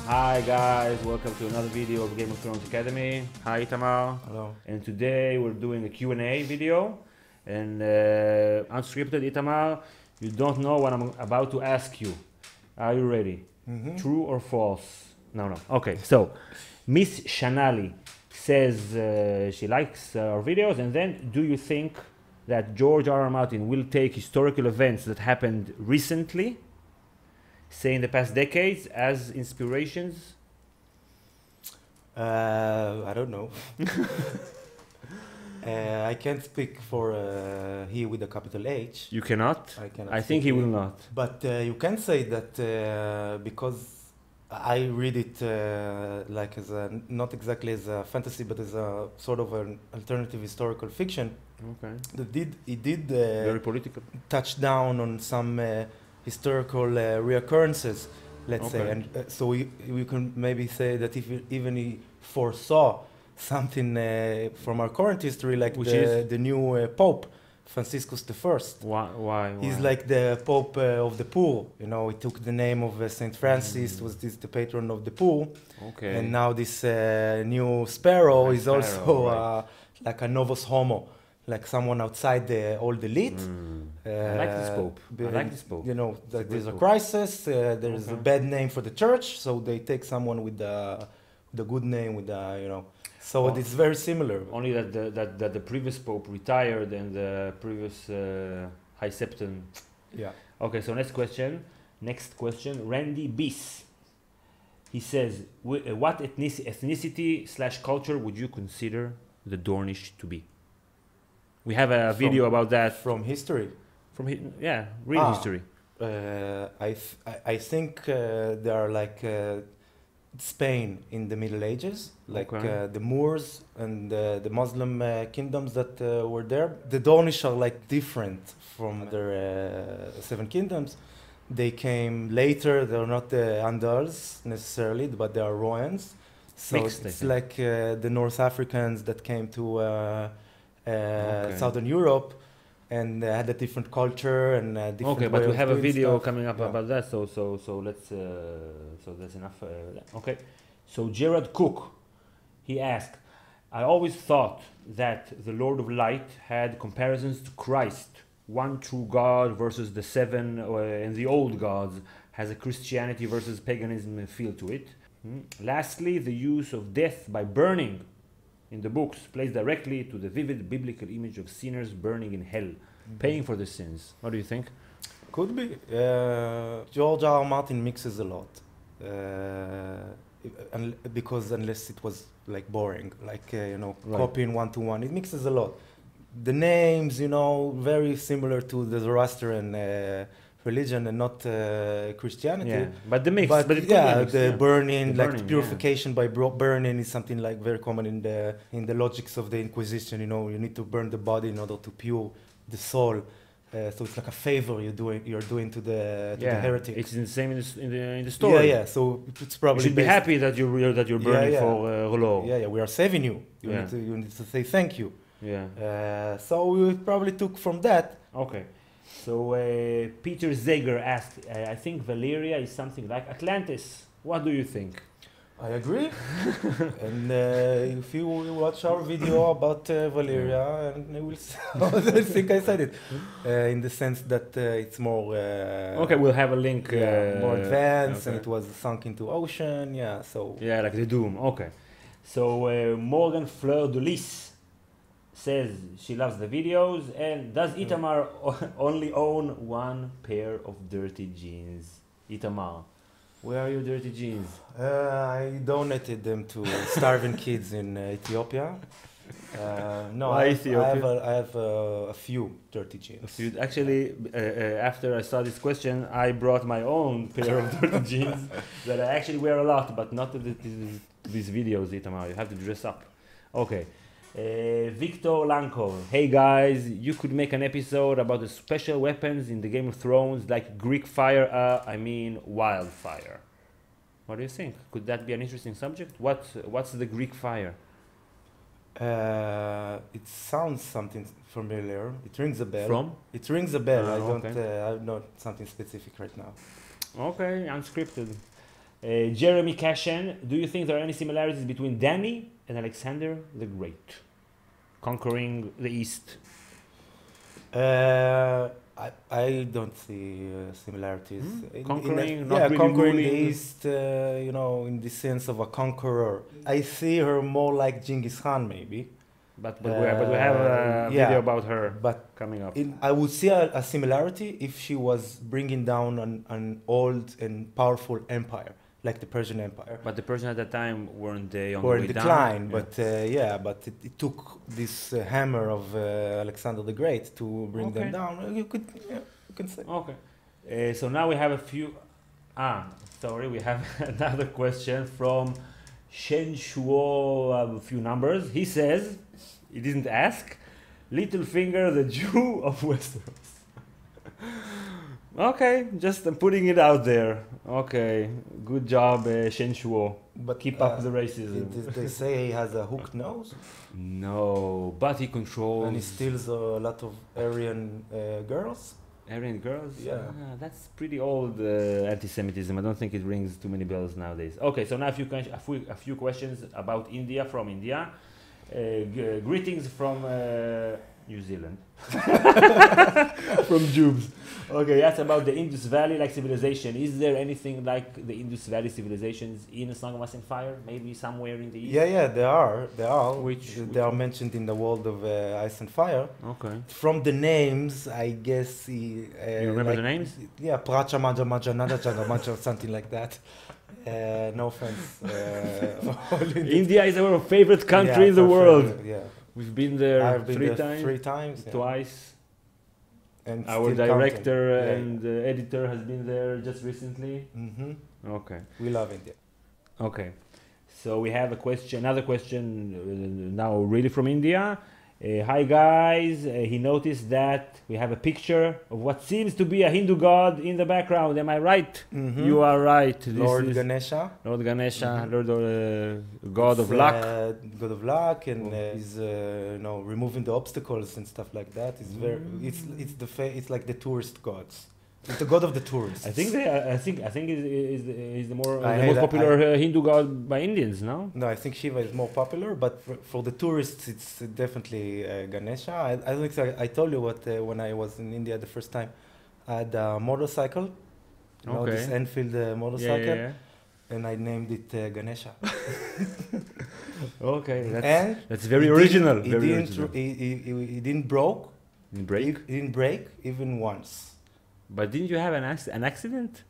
Hi guys, welcome to another video of Game of Thrones Academy. Hi Itamar. Hello. And today we're doing a Q&A video. And unscripted Itamar, you don't know what I'm about to ask you. Are you ready? True or false? No. Okay, so Miss Shanali says she likes our videos, and then do you think that George R. R. Martin will take historical events that happened recently, say in the past decades, as inspirations? I don't know. I can't speak for he with a capital H. You cannot? I cannot. I think he will not. But you can say that because I read it like as a, not exactly as a fantasy, but as a sort of an alternative historical fiction. Okay. It did Very political. touch down on some historical reoccurrences, let's say, and so we can maybe say that if even he foresaw something from our current history, like the new Pope, Franciscus I. Why? He's like the Pope of the poor. You know, he took the name of Saint Francis, was this the patron of the poor. Okay. And now this new Sparrow is also right. like a novus homo, like someone outside the old elite. I like this Pope. I like this Pope. You know, that there's a Pope. crisis, there's a bad name for the church, so they take someone with the good name, with the, you know. So it's very similar. Only that the previous Pope retired and the previous High Septon. Yeah. Okay, so next question. Randy Biss. He says, what ethnicity / culture would you consider the Dornish to be? We have a video about that. From history? Real history. I think they are like Spain in the Middle Ages, like the Moors and the Muslim kingdoms that were there. The Dornish are like different from their seven kingdoms. They came later. They're not the Andals necessarily, but they are Royans. So it's like the North Africans that came to Southern Europe and had a different culture and different way but we have a video stuff. coming up about that, so let's so that's enough. Okay, so Gerard Cook, he asked, I always thought that the Lord of Light had comparisons to Christ, one true God versus the seven and the old gods, has a Christianity versus paganism feel to it. Lastly, the use of death by burning in the books plays directly to the vivid biblical image of sinners burning in hell, paying for their sins. What do you think? Could be. George R. R. Martin mixes a lot. Because unless it was like boring, like, copying one-to-one, it mixes a lot. The names, very similar to the Zoroastrian religion and not Christianity. Yeah, but the mix. But the burning, the like purification by burning is something like very common in the logics of the Inquisition. You need to burn the body in order to pure the soul. So it's like a favor you're doing to the heretic. It's the same in the story. Yeah. So it's probably you should be happy that you're burning for Rollo. Yeah. We are saving you. You need to say thank you. Yeah. So we probably took from that. Okay. So Peter Zager asked, I think Valyria is something like Atlantis. What do you think? I agree. And if you watch our video about Valyria, and you will see, I think I said it, in the sense that it's more... okay, we'll have a link. More advanced, and it was sunk into ocean, so... Yeah, like the Doom, okay. So Morgan Fleur de Lis says she loves the videos, and does Itamar only own one pair of dirty jeans? Itamar, where are your dirty jeans? I donated them to starving kids in Ethiopia. No, Why I Ethiopia? I have a few dirty jeans. Actually, after I saw this question, I brought my own pair of dirty jeans that I actually wear a lot, but not to these videos, Itamar. You have to dress up. Okay. Victor Lanko, hey guys, you could make an episode about the special weapons in the Game of Thrones, like Greek fire, wildfire. What do you think? Could that be an interesting subject? What's the Greek fire? It sounds something familiar. It rings a bell. From? It rings a bell. Okay. I don't something specific right now. Okay, unscripted. Jeremy Cashen, do you think there are any similarities between Danny and Alexander the Great conquering the East? I don't see similarities. Conquering, not yeah, really conquering the ruling. East, in the sense of a conqueror. I see her more like Genghis Khan, maybe. But we have a yeah, video about her But coming up. I would see a similarity if she was bringing down an old and powerful empire, like the Persian Empire. But the Persians at that time weren't they on Or the in way decline, down? but it took this hammer of Alexander the Great to bring them down. You can say. Okay. So now we have a few. We have another question from Shen Shuo, a few numbers. He says, he didn't ask, Littlefinger, the Jew of Westeros. Okay, just I'm putting it out there. Okay, good job, Shen Shuo. But keep up the racism. They say he has a hooked nose. No, but he controls. And he steals a lot of Aryan girls. Aryan girls? Yeah. That's pretty old anti-Semitism. I don't think it rings too many bells nowadays. Okay, so now a few questions about India from India. Greetings from New Zealand. From Jews. Okay, that's about the Indus Valley like civilization. Is there anything like the Indus Valley civilizations in A Song of Ice and Fire? Maybe somewhere in the east? Yeah, there are. Which they are mentioned in the world of Ice and Fire. Okay. From the names, I guess you remember the names? Yeah, Pracha Maja Maja Nada Jaga Maja, something like that. No offense. India is our favorite country in the world. Yeah. We've been there I've been three times. Yeah. Twice. And our director counting. and editor has been there just recently. Mm-hmm. Okay. We love India. Okay. So we have another question now really from India. Hi guys, he noticed that we have a picture of what seems to be a Hindu god in the background. Am I right? Mm-hmm. You are right. Lord Ganesha. Lord Ganesha, Mm-hmm. Lord God of luck. God of luck, and he's removing the obstacles and stuff like that. It's very it's like the tourist gods. It's the god of the tourists. I think is the most popular Hindu god by Indians. No, I think Shiva is more popular, but for the tourists, it's definitely Ganesha. I told you what when I was in India the first time, I had a motorcycle, this Enfield motorcycle, and I named it Ganesha. Okay, that's very original. original. He didn't broke. He didn't break even once. But didn't you have an accident?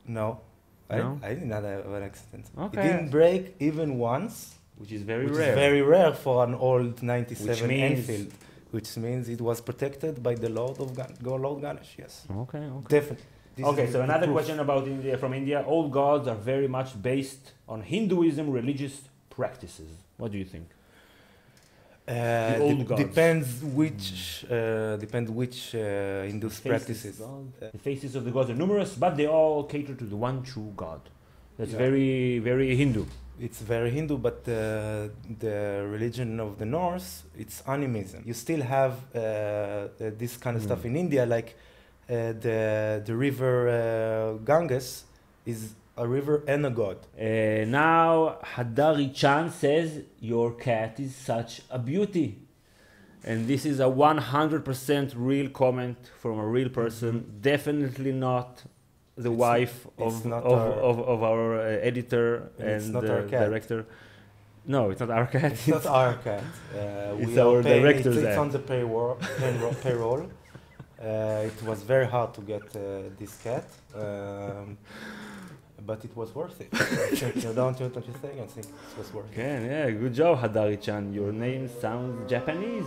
No. No? I did not have an accident. Okay. It didn't break even once. Which is very rare. Is very rare for an old 97 Enfield. Which means it was protected by the Lord Ganesh, yes. Okay. Definitely. Okay, so another question about India from India. All gods are very much based on Hinduism religious practices. What do you think? Depends which Hindu practices. The faces of the gods are numerous, but they all cater to the one true God. That's very, very Hindu. It's very Hindu, but the religion of the North, it's animism. You still have this kind of stuff in India, like the river Ganges is a river and a god. Now, Hadari Chan says, your cat is such a beauty. And this is a 100% real comment from a real person. Definitely not the wife of our editor and director. No, it's not our cat. It's not our cat. It's our director's It's on the payroll. It was very hard to get this cat. But it was worth it. Don't you think? I think it was worth it. Yeah, good job, Hadari-chan. Your name sounds Japanese.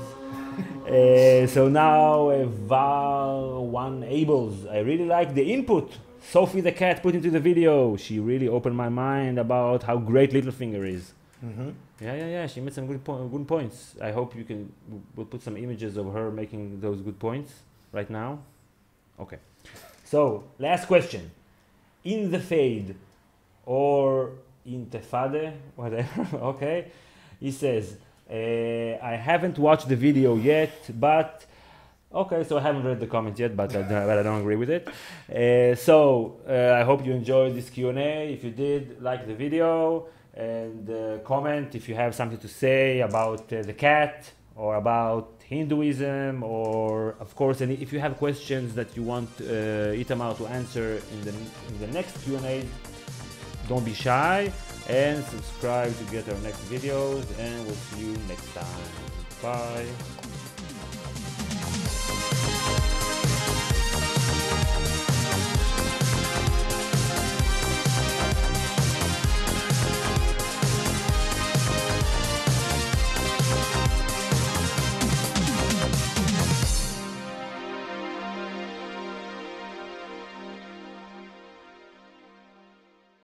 So now, Val1 Ables. I really like the input Sophie the cat put into the video. She really opened my mind about how great Littlefinger is. Mm-hmm. Yeah. She made some good points. I hope we'll put some images of her making those good points right now. Okay. So, last question. In the Fade or Intefade, whatever, okay? He says, I haven't watched the video yet, but Okay, so I haven't read the comment yet, but I don't agree with it. I hope you enjoyed this Q&A. If you did, like the video and comment if you have something to say about the cat or about Hinduism, or of course, if you have questions that you want Itamar to answer in the next Q&A, don't be shy and subscribe to get our next videos, and we'll see you next time. Bye.